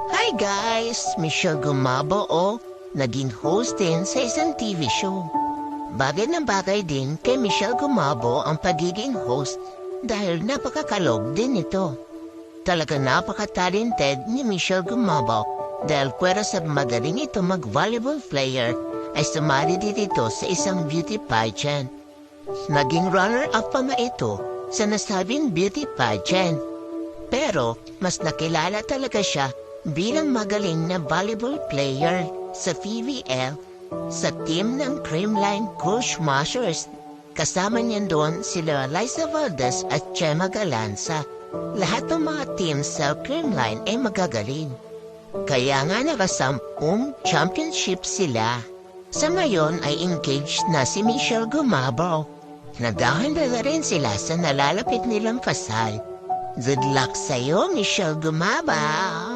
Hi guys! Michelle Gumabo naging host din sa isang TV show. Bagay na bagay din kay Michelle Gumabo ang pagiging host dahil napakakalog din ito. Talaga napaka-talented ni Michelle Gumabo dahil kwera sa magaling ito mag-volleyball player ay sumali dito sa isang beauty pageant. Naging runner-up pa nga ito sa nasabing beauty pageant. Pero mas nakilala talaga siya bilang magaling na volleyball player sa PVL sa team ng Creamline Cool Smashers. Kasama niyan doon sila Liza Valdez at Chema Galanza. Lahat ng mga teams sa Creamline ay magagaling. Kaya nga nakasampung championship sila. Sa ngayon ay engaged na si Michelle Gumabo. Naghahanda na rin sila sa nalalapit nilang kasal. Good luck sa'yo, Michelle Gumabo!